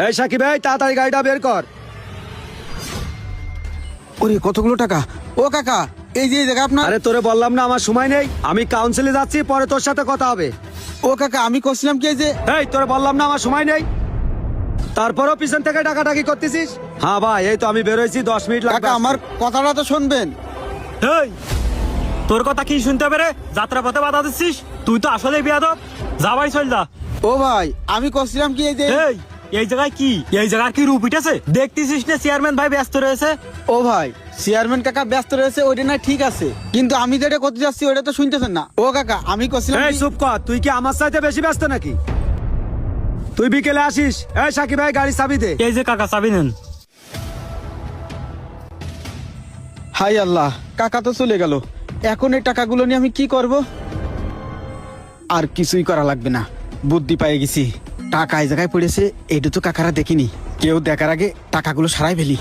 এই সাকিব ভাই তাড়াতাড়ি গাড়িটা বের কর। ওরে কতগুলো টাকা! ও কাকা, এই যে এই জায়গা আপনার। আরে তোরে বললাম না আমার সময় নেই, আমি কাউন্সিলে যাচ্ছি, পরে তোর সাথে কথা হবে। ও কাকা, আমি করছিলাম কি এই যে। এই তোরে বললাম না আমার সময় নেই, তারপরও পিছন থেকে ডাকাডাকি করতেছিস। হ্যাঁ ভাই, এই তো আমি বেরোইছি, 10 মিনিট লাগবে। কাকা আমার কথাটা তো শুনবেন। এই তোর কথা কি শুনতে পেরে যাত্রা পথে বাধা দিচ্ছিস? তুই তো আসলে বিয়াদব, যা ভাই চল যা। ও ভাই, আমি করছিলাম কি এই যে। এই জায়গায় কি, এই জায়গার কি রূপ উঠেছে দেখতেছিস না? চেয়ারম্যান ভাই ব্যস্ত রয়েছে। ও ভাই, চেয়ারম্যান কাকা ব্যস্ত রয়েছে, ওইটা না ঠিক আছে, কিন্তু আমি যেটা করতে যাচ্ছি ওটা তো শুনতেছেন না। ও কাকা, আমি করছিলাম এই কি- চুপ কর, তুই কি আমার সাথে বেশি ব্যস্ত নাকি? তুই বিকেলে আসিস। এই সাকিব ভাই গাড়ি চাবি দে। এই যে কাকা চাবি নেন। হাই আল্লাহ, কাকা তো চলে গেল। এখন এই টাকাগুলো নিয়ে আমি কি করব? আর কিছুই করা লাগবে না, বুদ্ধি পেয়ে গেছি। টাকা এই জায়গায় পড়েছে, এটা তো কাকারা দেখিনি। কেউ দেখার আগে টাকাগুলো সারাই ফেলি।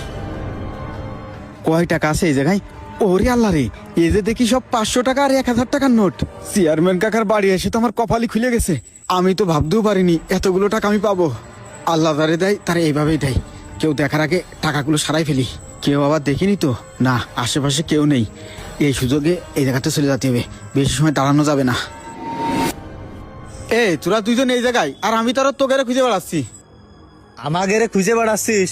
কয় টাকা আছে এই জায়গায়? ওরে আল্লাহ রে, এই যে দেখি সব 500 টাকা আর 1000 টাকার নোট। চেয়ারম্যান কাকার বাড়ি এসে তো আমার কপালই খুলে গেছে। আমি তো ভাবতেও পারিনি এতগুলো টাকা আমি পাবো। আল্লাহ যারে দেয় তারা এইভাবেই দেয়। কেউ দেখার আগে টাকাগুলো সারাই ফেলি। কেউ আবার দেখিনি তো না, আশেপাশে কেউ নেই। এই সুযোগে এই জায়গাতে চলে যেতে হবে, বেশি সময় দাঁড়ানো যাবে না। তোরা দুইজন এই জায়গায়, আর আমি তো তোকে খুঁজে বেড়াচ্ছি। আমাকে রে খুঁজে বেড়াচ্ছিস?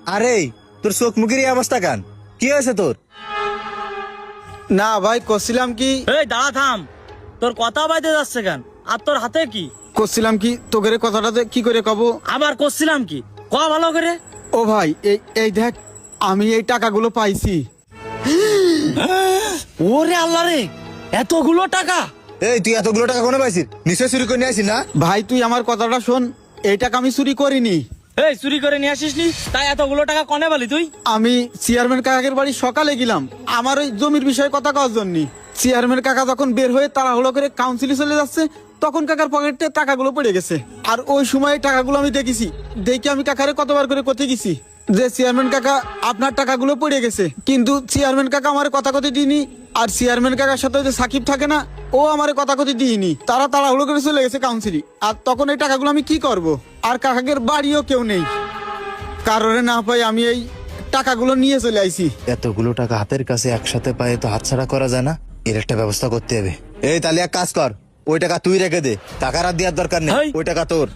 আরে তোর চোখ মুখের এই অবস্থা কেন? কি হয়েছে তোর? না ভাই, করছিলাম কি এই দাঁড়া থাম, তোর কথা বাইতে যাচ্ছে কেন? আর তোর হাতে কি? করছিলাম কি তোকে কথাটাতে কি করে কব। আবার করছিলাম কি, ক ভালো করে। ও ভাই, এই এই দেখ, আমি এই টাকাগুলো পাইছি। ওরে আল্লাহ রে, এতগুলো টাকা! এই তুই এতগুলো টাকা কোনে পাইছিস? নিশ্চয় চুরি করে নিয়ে আসিস না? ভাই তুই আমার কথাটা শোন, এই টাকা আমি চুরি করিনি। এই চুরি করে নিয়ে আসিস নি, তাই এতগুলো টাকা কনে বলি তুই? আমি চেয়ারম্যান কাকার বাড়ি সকালে গেলাম আমার ওই জমির বিষয়ে কথা কওয়ার জন্য। চেয়ারম্যান কাকা যখন বের হয়ে তাড়াহুড়ো করে কাউন্সিলে চলে যাচ্ছে, তখন কাকার পকেটে টাকাগুলো পড়ে গেছে। আর ওই সময় টাকাগুলো আমি দেখেছি, দেখে আমি কাকারে কতবার করে কোথায় গেছি যে চেয়ারম্যান কাকা আপনার টাকাগুলো পড়ে গেছে, কিন্তু চেয়ারম্যান কাকা আমার কথা কথা দিইনি। আর চেয়ারম্যান কাকার সাথে যে সাকিব থাকে না, ও আমার কথা কথা দিইনি। তারা তাড়াহুড়ো করে চলে গেছে কাউন্সিলে। আর তখন এই টাকাগুলো আমি কি করব? আর কাকাকের বাড়িও কেউ নেই, কারণে না পাই আমি এই টাকাগুলো নিয়ে চলে আইছি। এতগুলো টাকা হাতের কাছে একসাথে পায়ে তো হাতছাড়া করা যায় না, এর একটা ব্যবস্থা করতে হবে। এই তাহলে এক কাজ কর, ওই টাকা তুই রেখে দে, টাকার আর দেওয়ার দরকার নেই, হেই! ওই টাকা তোর।